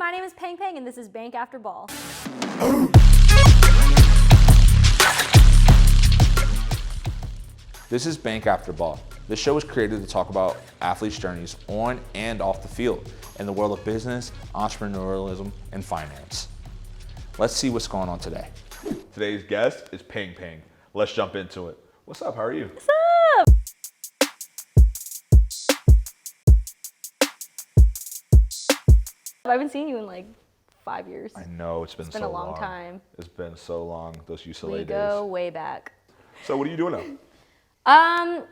my name is Peng Peng and this is Bank After Ball. This is Bank After Ball. This show was created to talk about athletes' journeys on and off the field in the world of business, entrepreneurialism, and finance. Let's see what's going on today. Today's guest is Peng Peng. Let's jump into it. What's up? How are you? What's up? I haven't seen you in like 5 years. I know, it's been so long. It's been a long time. It's been so long, those UCLA days. We go way back. So what are you doing now?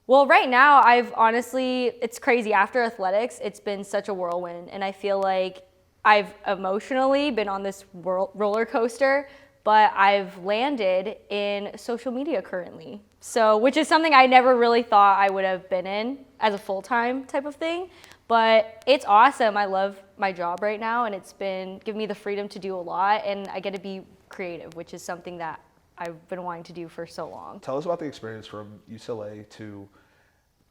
Well, right now, it's crazy. After athletics, it's been such a whirlwind. And I feel like I've emotionally been on this roller coaster, but I've landed in social media currently. So, which is something I never really thought I would have been in as a full-time type of thing. But it's awesome. I love my job right now, and it's been giving me the freedom to do a lot, and I get to be creative, which is something that I've been wanting to do for so long. Tell us about the experience from UCLA to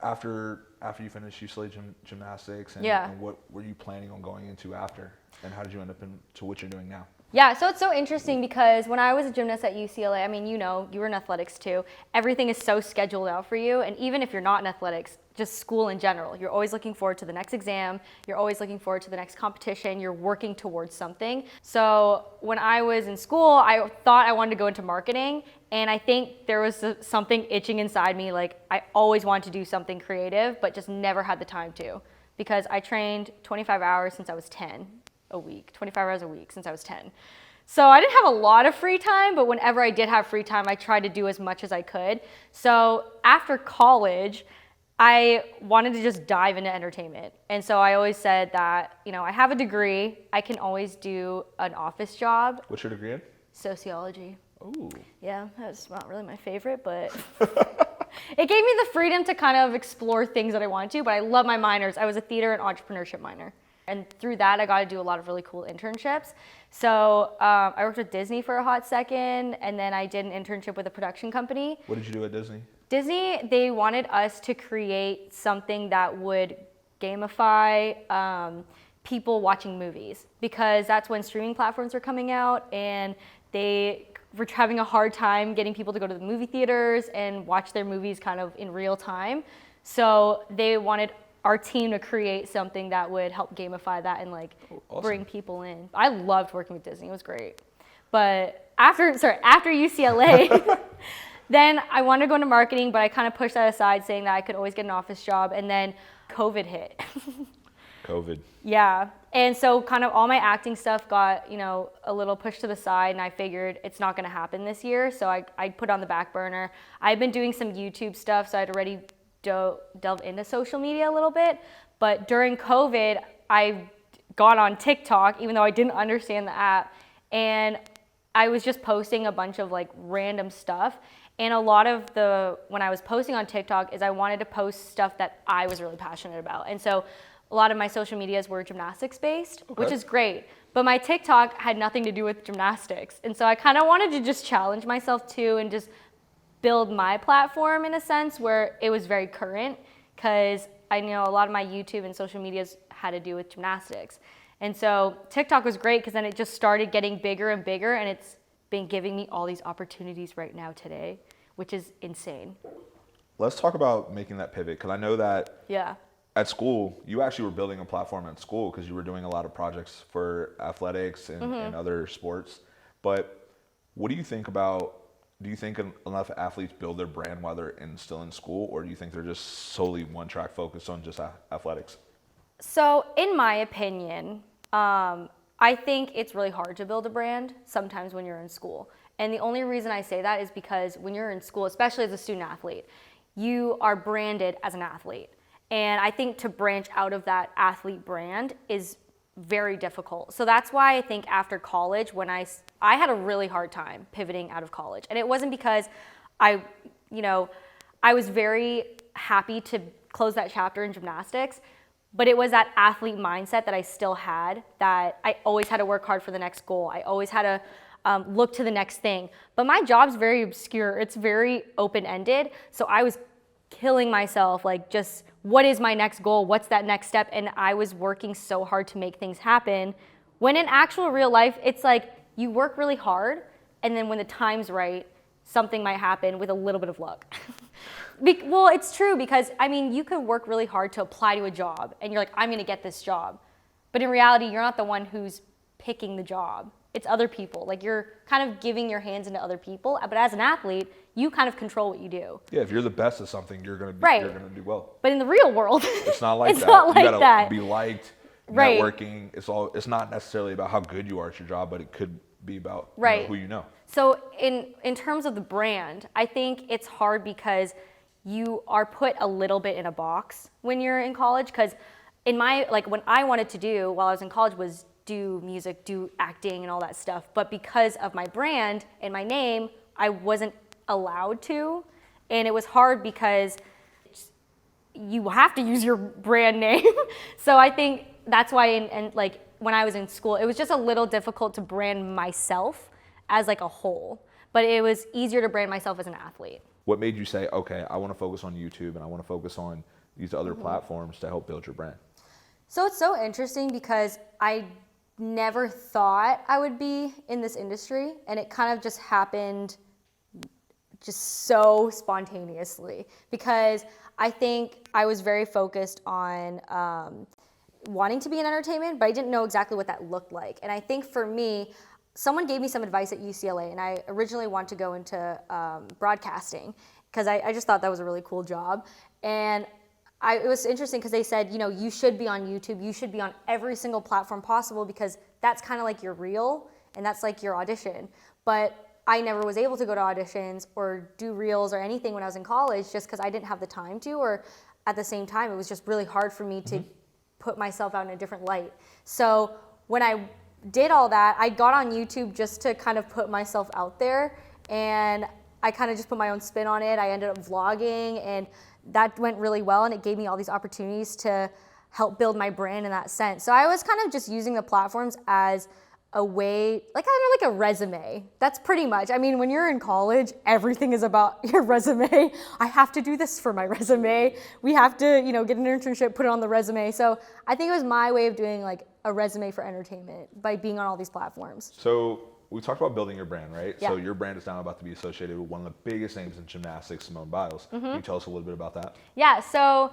after you finished UCLA gymnastics, and what were you planning on going into after, and how did you end up into what you're doing now? Yeah, so it's so interesting because when I was a gymnast at UCLA, I mean, you know, you were in athletics too. Everything is so scheduled out for you, and even if you're not in athletics, just school in general, you're always looking forward to the next exam, you're always looking forward to the next competition, you're working towards something. So when I was in school, I thought I wanted to go into marketing, and I think there was something itching inside me, like I always wanted to do something creative, but just never had the time to, because I trained 25 hours since I was 10 a week, 25 hours a week since I was 10. So I didn't have a lot of free time, but whenever I did have free time, I tried to do as much as I could. So after college, I wanted to just dive into entertainment. And so I always said that, you know, I have a degree, I can always do an office job. What's your degree in? Sociology. Ooh. Yeah, that's not really my favorite, but it gave me the freedom to kind of explore things that I wanted to, but I love my minors. I was a theater and entrepreneurship minor. And through that, I got to do a lot of really cool internships. So I worked with Disney for a hot second, and then I did an internship with a production company. What did you do at Disney? Disney, they wanted us to create something that would gamify people watching movies, because that's when streaming platforms were coming out, and they were having a hard time getting people to go to the movie theaters and watch their movies kind of in real time. So they wanted our team to create something that would help gamify that and like bring people in. I loved working with Disney, it was great. But after UCLA, then I wanted to go into marketing, but I kind of pushed that aside, saying that I could always get an office job, and then COVID hit. COVID. Yeah, and so kind of all my acting stuff got, you know, a little pushed to the side, and I figured it's not gonna happen this year, so I put it on the back burner. I've been doing some YouTube stuff, so I'd already delve into social media a little bit, but during COVID, I got on Tik Tok, even though I didn't understand the app, and I was just posting a bunch of like random stuff. And a lot of when I was posting on TikTok is I wanted to post stuff that I was really passionate about. And so a lot of my social medias were gymnastics based, which is great. But my TikTok had nothing to do with gymnastics. And so I kind of wanted to just challenge myself too and just build my platform in a sense where it was very current, because I know a lot of my YouTube and social medias had to do with gymnastics. And so TikTok was great because then it just started getting bigger and bigger, and it's been giving me all these opportunities right now today, which is insane. Let's talk about making that pivot, because I know that at school, you actually were building a platform at school because you were doing a lot of projects for athletics and other sports. But what do you think about, do you think enough athletes build their brand while they're still in school, or do you think they're just solely one track focused on just athletics? So in my opinion, I think it's really hard to build a brand sometimes when you're in school. And the only reason I say that is because when you're in school, especially as a student athlete, you are branded as an athlete. And I think to branch out of that athlete brand is very difficult. So that's why I think after college, when I had a really hard time pivoting out of college. And it wasn't because I was very happy to close that chapter in gymnastics, but it was that athlete mindset that I still had, that I always had to work hard for the next goal. I always had to look to the next thing. But my job's very obscure. It's very open-ended. So I was killing myself, like just what is my next goal? What's that next step? And I was working so hard to make things happen. When in actual real life, it's like you work really hard, and then when the time's right, something might happen with a little bit of luck. Well, it's true, because I mean, you could work really hard to apply to a job and you're like, I'm gonna get this job. But in reality, you're not the one who's picking the job. It's other people. Like, you're kind of giving your hands into other people. But as an athlete, you kind of control what you do. Yeah, if you're the best at something, you're gonna do well. But in the real world, it's not like it's that. not like you gotta that. be liked. Right. Networking. It's not necessarily about how good you are at your job, but it could be about who you know. So in terms of the brand, I think it's hard because you are put a little bit in a box when you're in college. Because in my, like, what I wanted to do while I was in college was do music, do acting and all that stuff. But because of my brand and my name, I wasn't allowed to. And it was hard because you have to use your brand name. So I think that's why like when I was in school, it was just a little difficult to brand myself as like a whole. But it was easier to brand myself as an athlete. What made you say, okay, I want to focus on YouTube and I want to focus on these other platforms to help build your brand? So it's so interesting because I never thought I would be in this industry, and it kind of just happened just so spontaneously, because I think I was very focused on wanting to be in entertainment, but I didn't know exactly what that looked like. And I think for me, someone gave me some advice at UCLA, and I originally wanted to go into broadcasting because I just thought that was a really cool job. And it was interesting because they said, you know, you should be on YouTube, you should be on every single platform possible, because that's kind of like your reel and that's like your audition. But I never was able to go to auditions or do reels or anything when I was in college, just because I didn't have the time to, or at the same time, it was just really hard for me to put myself out in a different light. So when I did all that, I got on YouTube just to kind of put myself out there, and I kind of just put my own spin on it. I ended up vlogging, and that went really well, and it gave me all these opportunities to help build my brand in that sense. So I was kind of just using the platforms as a way, like, I don't know, like a resume. That's pretty much, I mean, when you're in college, everything is about your resume. I have to do this for my resume. We have to, you know, get an internship, put it on the resume. So I think it was my way of doing like a resume for entertainment by being on all these platforms. So we talked about building your brand, right? Yeah. So your brand is now about to be associated with one of the biggest names in gymnastics, Simone Biles. Can you tell us a little bit about that? Yeah, so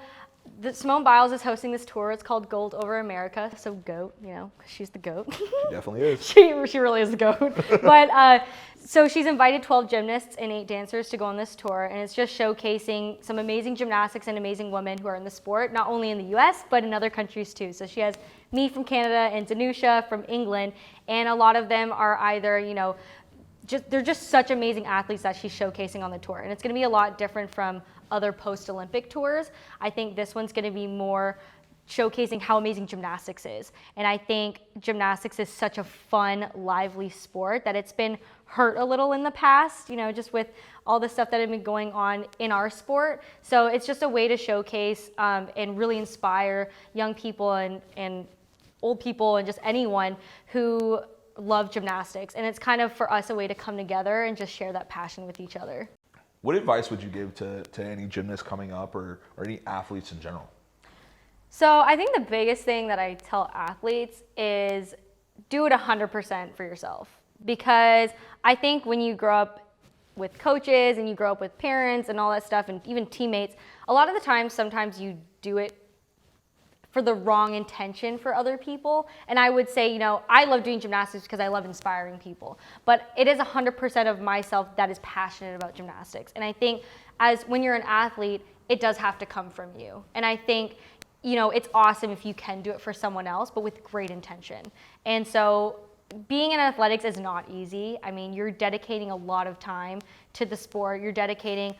Simone Biles is hosting this tour. It's called Gold Over America. So GOAT, you know, 'cause she's the GOAT. She definitely is. She really is the GOAT. But so she's invited 12 gymnasts and 8 dancers to go on this tour, and it's just showcasing some amazing gymnastics and amazing women who are in the sport, not only in the US, but in other countries too. So she has me from Canada and Danusha from England, and a lot of them are either, you know, they're just such amazing athletes that she's showcasing on the tour. And it's going to be a lot different from other post-Olympic tours. I think this one's going to be more showcasing how amazing gymnastics is. And I think gymnastics is such a fun, lively sport that it's been hurt a little in the past, you know, just with all the stuff that had been going on in our sport. So it's just a way to showcase and really inspire young people and old people and just anyone who love gymnastics. And it's kind of for us a way to come together and just share that passion with each other. What advice would you give to any gymnasts coming up, or any athletes in general? So I think the biggest thing that I tell athletes is do it 100% for yourself. Because I think when you grow up with coaches and you grow up with parents and all that stuff, and even teammates, a lot of the time, sometimes you do it for the wrong intention for other people. And I would say, you know, I love doing gymnastics because I love inspiring people. But it is 100% of myself that is passionate about gymnastics. And I think when you're an athlete, it does have to come from you. And I think, you know, it's awesome if you can do it for someone else, but with great intention. And so being in athletics is not easy. I mean, you're dedicating a lot of time to the sport. You're dedicating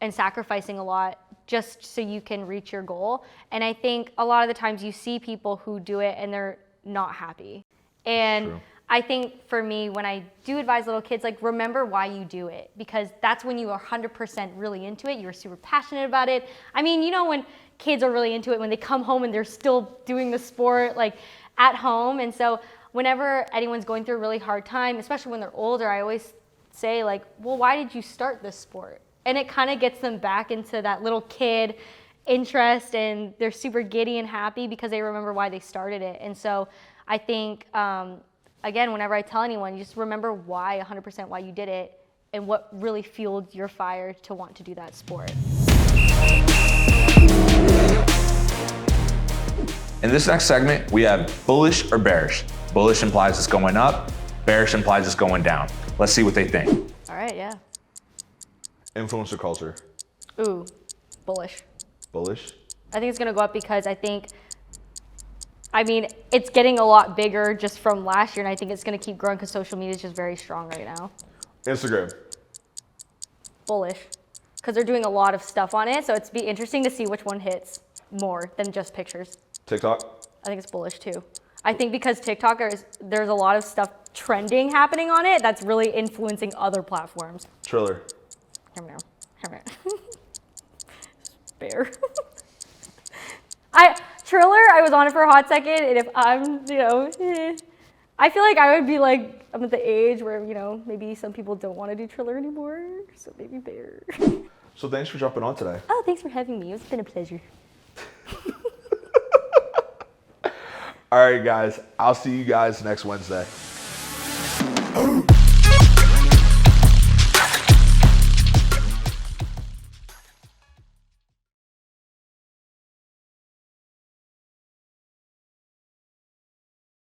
and sacrificing a lot just so you can reach your goal. And I think a lot of the times you see people who do it and they're not happy. And I think for me, when I do advise little kids, like, remember why you do it, because that's when you are 100% really into it. You're super passionate about it. I mean, you know, when kids are really into it, when they come home and they're still doing the sport, like, at home. And so whenever anyone's going through a really hard time, especially when they're older, I always say, like, well, why did you start this sport? And it kind of gets them back into that little kid interest, and they're super giddy and happy because they remember why they started it. And so I think, again, whenever I tell anyone, you just remember why, 100% why you did it and what really fueled your fire to want to do that sport. In this next segment, we have bullish or bearish. Bullish implies it's going up, bearish implies it's going down. Let's see what they think. All right, yeah. Influencer culture. Ooh, bullish. Bullish? I think it's gonna go up because it's getting a lot bigger just from last year, and I think it's gonna keep growing because social media is just very strong right now. Instagram. Bullish, because they're doing a lot of stuff on it, so it's be interesting to see which one hits more than just pictures. TikTok. I think it's bullish too. I think because TikTok, there's a lot of stuff trending happening on it that's really influencing other platforms. Triller. Bear. Triller, I was on it for a hot second, and if I'm, I feel like I would be like, I'm at the age where, maybe some people don't want to do Triller anymore, so maybe Bear. So thanks for jumping on today. Oh, thanks for having me. It's been a pleasure. All right, guys. I'll see you guys next Wednesday.